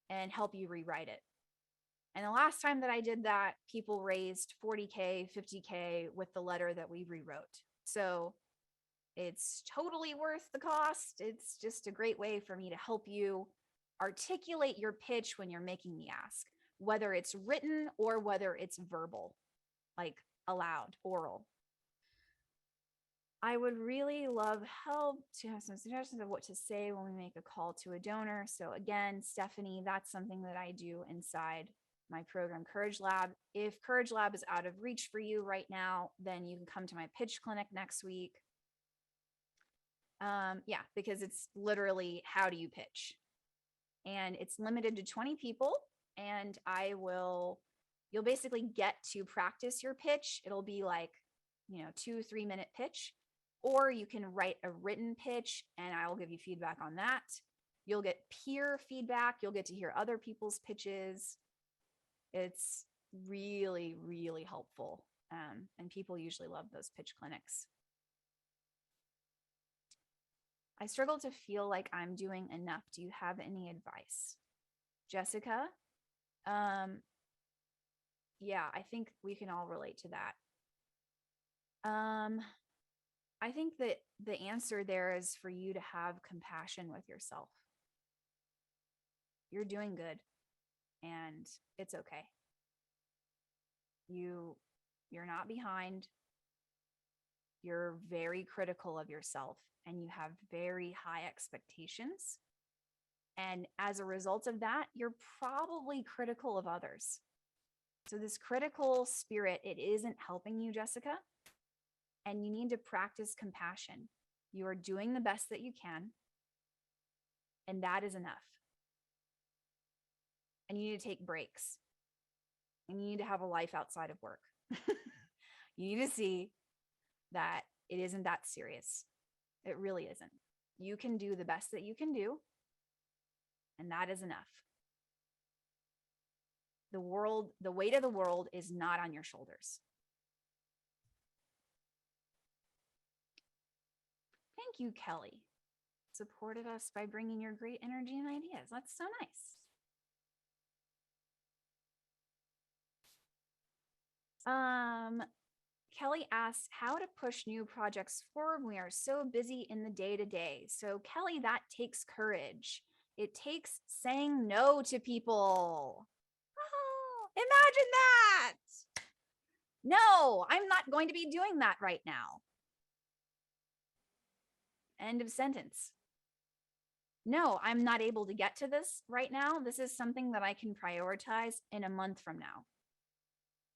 and help you rewrite it. And the last time that I did that, people raised $40K, $50K with the letter that we rewrote. So it's totally worth the cost. It's just a great way for me to help you articulate your pitch when you're making the ask, whether it's written or whether it's verbal, like aloud, oral. I would really love help to have some suggestions of what to say when we make a call to a donor. So again, Stephanie, that's something that I do inside my program, Courage Lab. If Courage Lab is out of reach for you right now, then you can come to my pitch clinic next week. Yeah, because it's literally, how do you pitch? And it's limited to 20 people, and you'll basically get to practice your pitch. It'll be like, 2-3 minute pitch, or you can write a written pitch and I will give you feedback on that. You'll get peer feedback. You'll get to hear other people's pitches. It's really, really helpful. And people usually love those pitch clinics. I struggle to feel like I'm doing enough. Do you have any advice? Jessica? Yeah, I think we can all relate to that. I think that the answer there is for you to have compassion with yourself. You're doing good and it's okay. You're not behind. You're very critical of yourself and you have very high expectations. And as a result of that, you're probably critical of others. So this critical spirit, it isn't helping you, Jessica. And you need to practice compassion. You are doing the best that you can. And that is enough. And you need to take breaks. And you need to have a life outside of work. You need to see that it isn't that serious. It really isn't. You can do the best that you can do. And that is enough. The weight of the world is not on your shoulders. Thank you, Kelly. Supported us by bringing your great energy and ideas. That's so nice. Kelly asks how to push new projects forward. We are so busy in the day-to-day. So Kelly, that takes courage. It takes saying no to people. Oh, imagine that. No, I'm not going to be doing that right now. End of sentence. No, I'm not able to get to this right now. This is something that I can prioritize in a month from now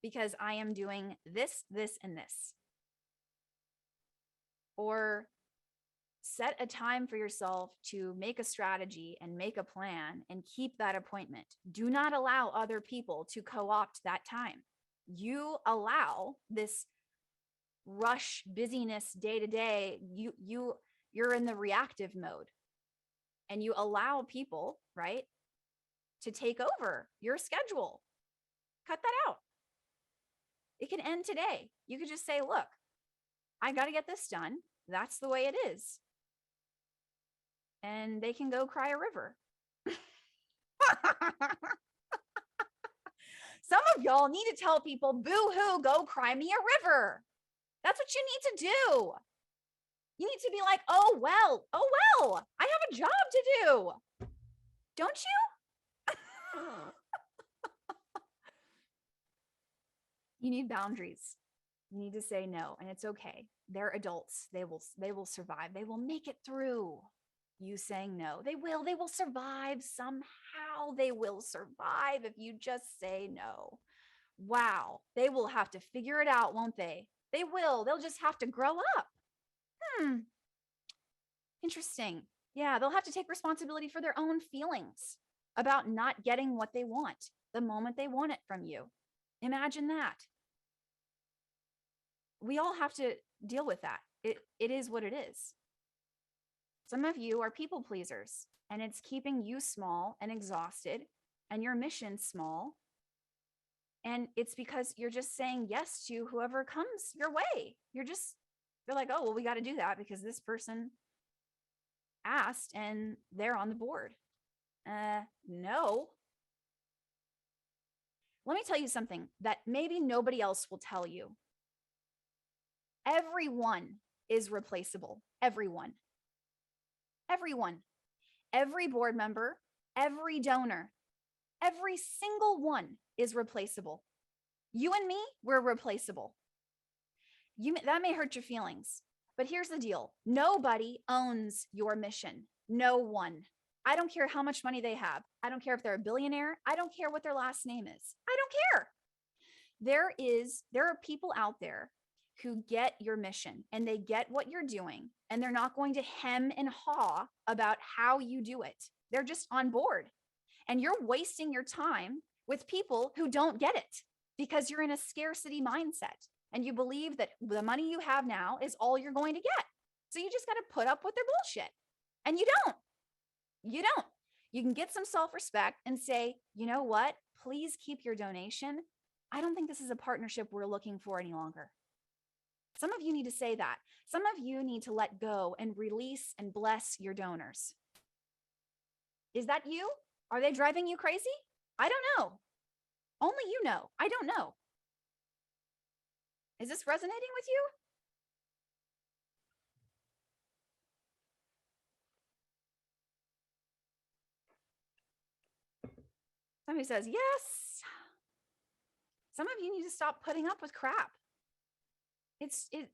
because I am doing this, this, and this. Or set a time for yourself to make a strategy and make a plan and keep that appointment. Do not allow other people to co-opt that time. You allow this rush busyness day to day. You're in the reactive mode, and you allow people, right, to take over your schedule. Cut that out. It can end today. You could just say, look, I got to get this done. That's the way it is. And they can go cry a river. Some of y'all need to tell people, boo-hoo, go cry me a river. That's what you need to do. You need to be like, oh, well, I have a job to do. Don't you? You need boundaries. You need to say no, and it's okay. They're adults. They will survive. They will make it through you saying no. They will survive somehow. They will survive if you just say no. Wow. They will have to figure it out, won't they? They will. They'll just have to grow up. Interesting. Yeah, they'll have to take responsibility for their own feelings about not getting what they want the moment they want it from you. Imagine that. We all have to deal with that. It is what it is. Some of you are people pleasers, and it's keeping you small and exhausted, and your mission small. And it's because you're just saying yes to whoever comes your way. You're like, oh, well, we got to do that because this person asked and they're on the board. No. Let me tell you something that maybe nobody else will tell you. Everyone is replaceable. Everyone. Every board member, every donor, every single one is replaceable. You and me, we're replaceable. That may hurt your feelings, but here's the deal. Nobody owns your mission. No one. I don't care how much money they have. I don't care if they're a billionaire. I don't care what their last name is. I don't care. There are people out there who get your mission and they get what you're doing, and they're not going to hem and haw about how you do it. They're just on board, and you're wasting your time with people who don't get it because you're in a scarcity mindset and you believe that the money you have now is all you're going to get. So you just got to put up with their bullshit, and you don't. You can get some self-respect and say, you know what? Please keep your donation. I don't think this is a partnership we're looking for any longer. Some of you need to say that. Some of you need to let go and release and bless your donors. Is that you? Are they driving you crazy? I don't know. Only you know. I don't know. Is this resonating with you? Somebody says, yes. Some of you need to stop putting up with crap.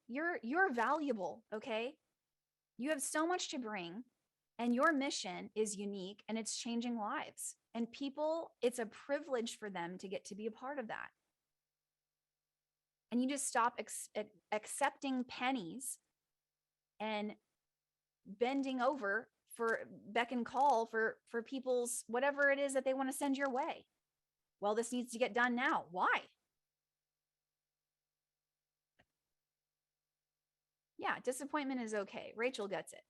You're valuable, okay? You have so much to bring, and your mission is unique, and it's changing lives. And people, it's a privilege for them to get to be a part of that. And you just stop accepting pennies and bending over for beck and call for people's whatever it is that they want to send your way. Well, this needs to get done now. Why? Yeah, disappointment is okay. Rachel gets it.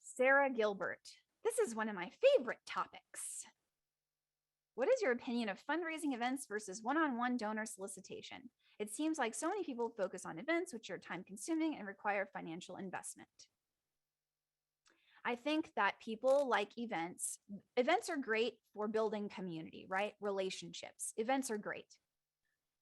Sarah Gilbert. This is one of my favorite topics. What is your opinion of fundraising events versus one-on-one donor solicitation? It seems like so many people focus on events, which are time-consuming and require financial investment. I think that people like events. Events are great for building community, right? Relationships. Events are great.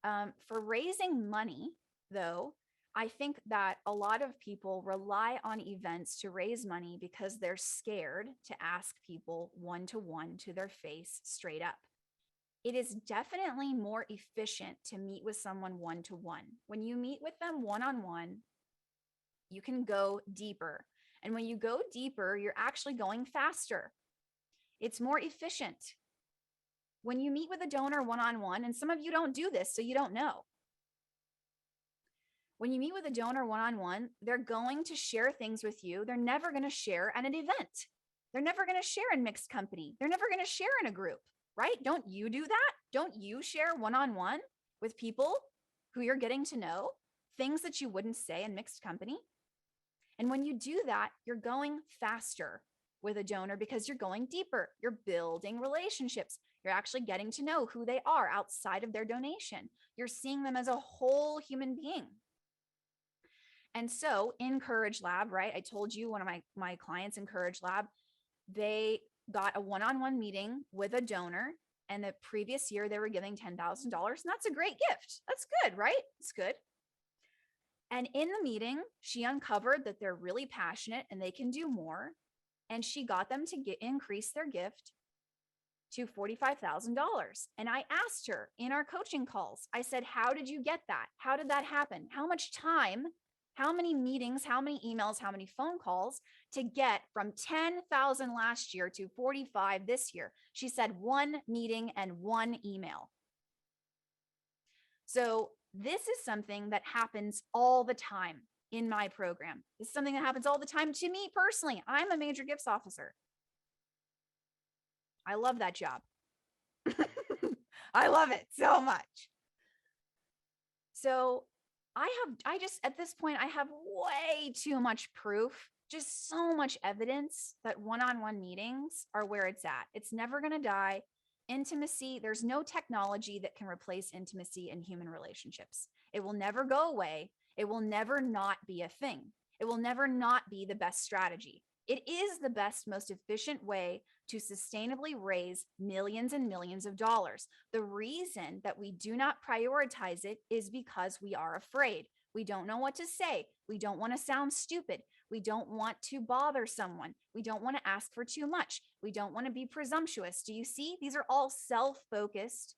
For raising money, though, I think that a lot of people rely on events to raise money because they're scared to ask people one-to-one to their face straight up. It is definitely more efficient to meet with someone one-to-one. When you meet with them one-on-one, you can go deeper. And when you go deeper, you're actually going faster. It's more efficient. When you meet with a donor one-on-one, and some of you don't do this, so you don't know. When you meet with a donor one-on-one, they're going to share things with you they're never going to share at an event. They're never going to share in mixed company. They're never going to share in a group, right? Don't you do that? Don't you share one-on-one with people who you're getting to know, things that you wouldn't say in mixed company? And when you do that, you're going faster with a donor because you're going deeper. You're building relationships. You're actually getting to know who they are outside of their donation. You're seeing them as a whole human being. And so in Courage Lab, right? I told you one of my clients in Courage Lab, they got a one-on-one meeting with a donor. And the previous year they were giving $10,000. And that's a great gift. That's good, right? It's good. And in the meeting, she uncovered that they're really passionate and they can do more. And she got them to increase their gift to $45,000. And I asked her in our coaching calls, I said, how did you get that? How did that happen? How much time, how many meetings, how many emails, how many phone calls to get from 10,000 last year to 45 this year? She said 1 meeting and 1 email. So this is something that happens all the time in my program. This is something that happens all the time to me personally. I'm a major gifts officer. I love that job. I love it so much. So I just, at this point, I have way too much proof, just so much evidence that one-on-one meetings are where it's at. It's never going to die. Intimacy, there's no technology that can replace intimacy in human relationships. It will never go away. It will never not be a thing. It will never not be the best strategy. It is the best, most efficient way to sustainably raise millions and millions of dollars. The reason that we do not prioritize it is because we are afraid. We don't know what to say. We don't want to sound stupid. We don't want to bother someone. We don't want to ask for too much. We don't want to be presumptuous. Do you see? These are all self-focused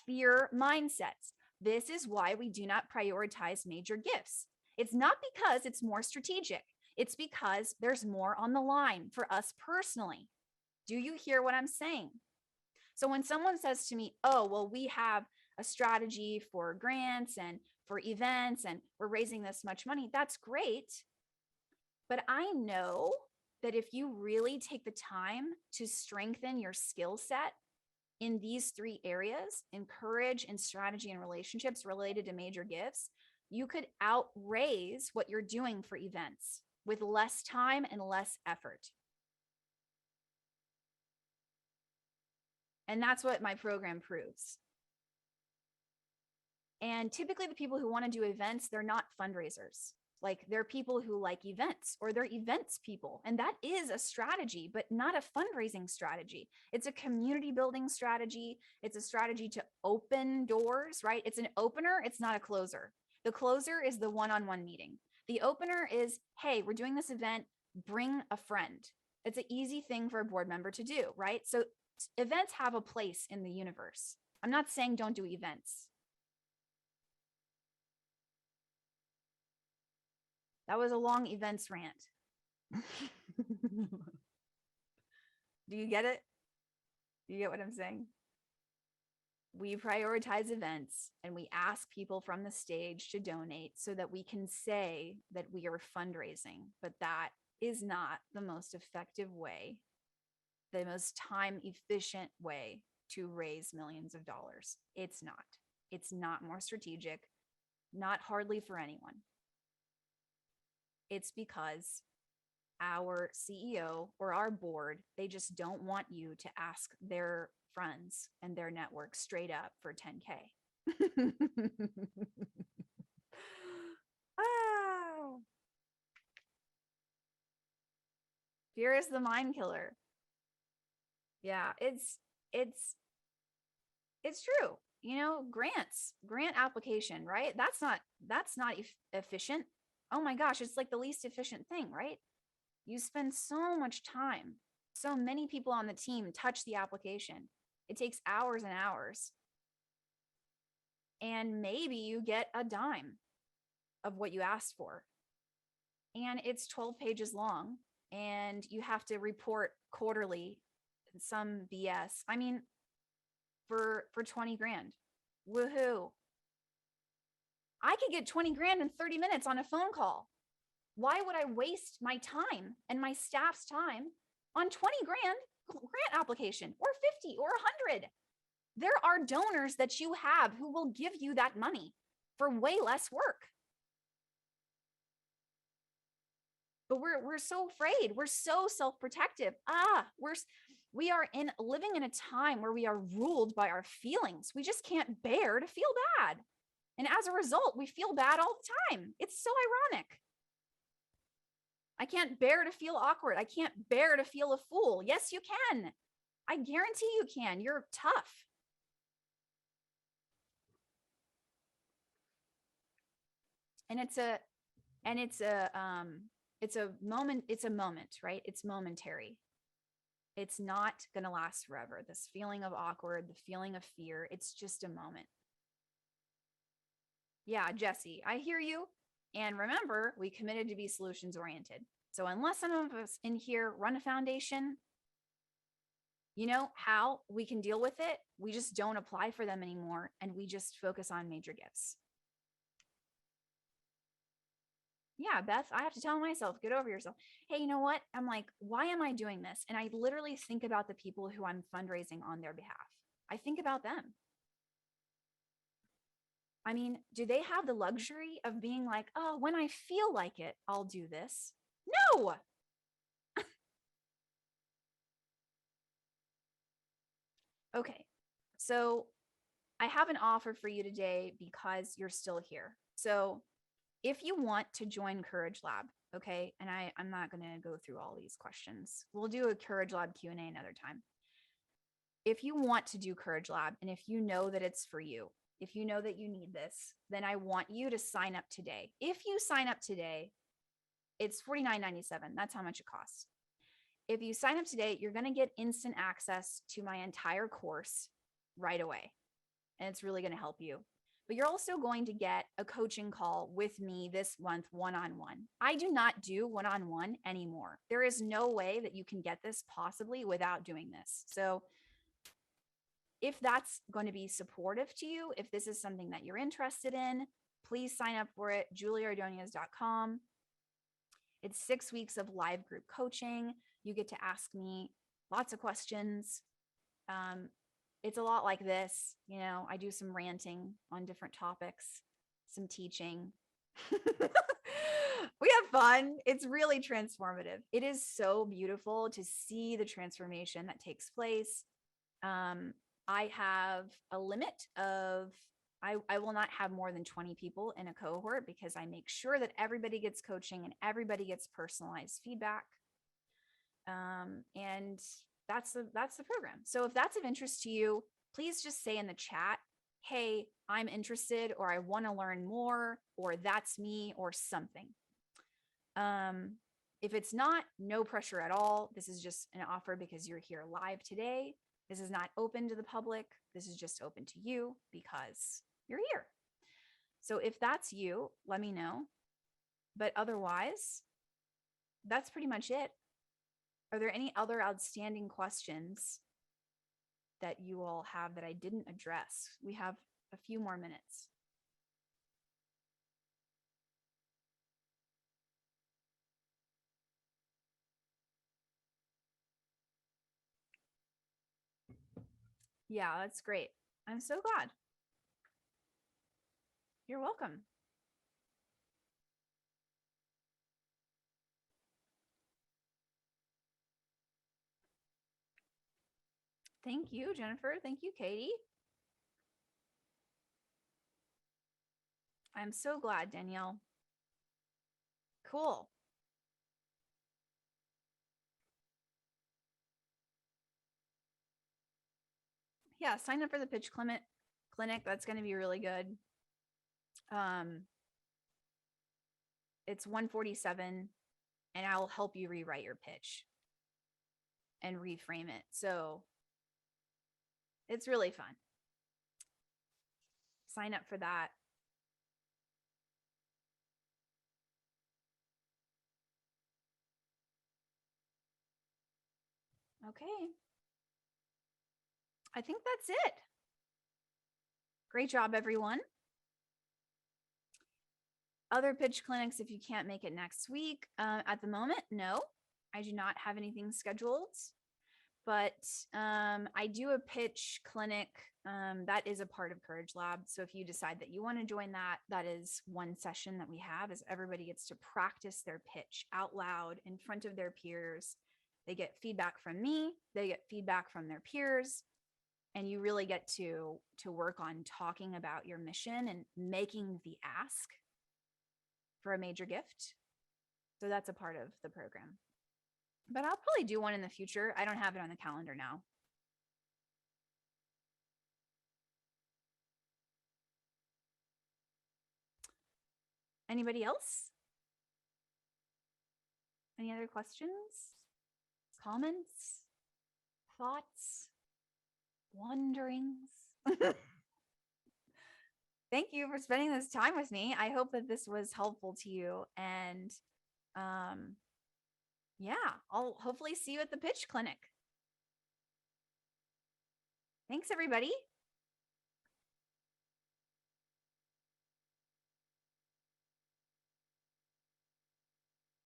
fear mindsets. This is why we do not prioritize major gifts. It's not because it's more strategic. It's because there's more on the line for us personally. Do you hear what I'm saying? So when someone says to me, oh, well, we have a strategy for grants and for events and we're raising this much money, that's great. But I know that if you really take the time to strengthen your skill set in these 3 areas, in courage, in strategy, and relationships related to major gifts, you could outraise what you're doing for events with less time and less effort. And that's what my program proves. And typically the people who want to do events, they're not fundraisers. Like they're people who like events or they're events people. And that is a strategy, but not a fundraising strategy. It's a community building strategy. It's a strategy to open doors, right? It's an opener. It's not a closer. The closer is the one-on-one meeting. The opener is, hey, we're doing this event, bring a friend. It's an easy thing for a board member to do, right? So events have a place in the universe. I'm not saying don't do events. That was a long events rant. Do you get it? Do you get what I'm saying? We prioritize events and we ask people from the stage to donate so that we can say that we are fundraising, but that is not the most effective way, the most time efficient way to raise millions of dollars. It's not. It's not more strategic, not hardly for anyone. It's because our CEO or our board, they just don't want you to ask their friends and their network straight up for 10K. Oh. Fear is the mind killer. Yeah, it's true. You know, grant application, right? That's not efficient. Oh my gosh, it's like the least efficient thing, right? You spend so much time. So many people on the team touch the application. It takes hours and hours. And maybe you get a dime of what you asked for. And it's 12 pages long and you have to report quarterly some BS. I mean, for 20 grand. Woohoo. I could get 20 grand in 30 minutes on a phone call. Why would I waste my time and my staff's time on 20 grand grant application or 50 or 100? There are donors that you have who will give you that money for way less work. But we're so afraid. We're so self-protective. We are living in a time where we are ruled by our feelings. We just can't bear to feel bad. And as a result, we feel bad all the time. It's so ironic. I can't bear to feel awkward. I can't bear to feel a fool. Yes, you can. I guarantee you can. You're tough. And it's a moment, right? It's momentary. It's not going to last forever. This feeling of awkward, the feeling of fear, it's just a moment. Yeah, Jesse, I hear you. And remember, we committed to be solutions oriented. So unless some of us in here run a foundation, you know how we can deal with it? We just don't apply for them anymore. And we just focus on major gifts. Yeah, Beth, I have to tell myself, get over yourself. Hey, you know what? I'm like, why am I doing this? And I literally think about the people who I'm fundraising on their behalf. I think about them. I mean, do they have the luxury of being like, oh, when I feel like it, I'll do this? No. Okay. So I have an offer for you today because you're still here. So if you want to join Courage Lab, okay, and I'm not going to go through all these questions. We'll do a Courage Lab Q&A another time. If you want to do Courage Lab, and if you know that it's for you, if you know that you need this, then I want you to sign up today. If you sign up today, it's $49.97. That's how much it costs. If you sign up today, you're going to get instant access to my entire course right away. And it's really going to help you. But you're also going to get a coaching call with me this month, one-on-one. I do not do one-on-one anymore. There is no way that you can get this possibly without doing this. So if that's going to be supportive to you, if this is something that you're interested in, please sign up for it, julieordoñez.com. It's 6 weeks of live group coaching. You get to ask me lots of questions. It's a lot like this. You know, I do some ranting on different topics, some teaching. We have fun. It's really transformative. It is so beautiful to see the transformation that takes place. I have a limit of, I will not have more than 20 people in a cohort because I make sure that everybody gets coaching and everybody gets personalized feedback. And that's the program. So if that's of interest to you, please just say in the chat, hey, I'm interested, or I want to learn more, or that's me, or something. If it's not, no pressure at all. This is just an offer because you're here live today. This is not open to the public. This is just open to you because you're here. So if that's you, let me know. But otherwise, that's pretty much it. Are there any other outstanding questions that you all have that I didn't address? We have a few more minutes. Yeah, that's great. I'm so glad. You're welcome. Thank you, Jennifer. Thank you, Katie. I'm so glad, Danielle. Cool. Yeah, sign up for the pitch clinic. That's going to be really good. It's $147, and I'll help you rewrite your pitch and reframe it. So it's really fun. Sign up for that. Okay. I think that's it. Great job, everyone. Other pitch clinics, if you can't make it next week, at the moment, no, I do not have anything scheduled. But I do a pitch clinic that is a part of Courage Lab. So if you decide that you want to join that, that is one session that we have, is everybody gets to practice their pitch out loud in front of their peers. They get feedback from me, they get feedback from their peers, and you really get to work on talking about your mission and making the ask for a major gift. So that's a part of the program. But I'll probably do one in the future. I don't have it on the calendar now. Anybody else? Any other questions, comments, thoughts, wonderings? Thank you for spending this time with me. I hope that this was helpful to you. And yeah, I'll hopefully see you at the pitch clinic. Thanks, everybody.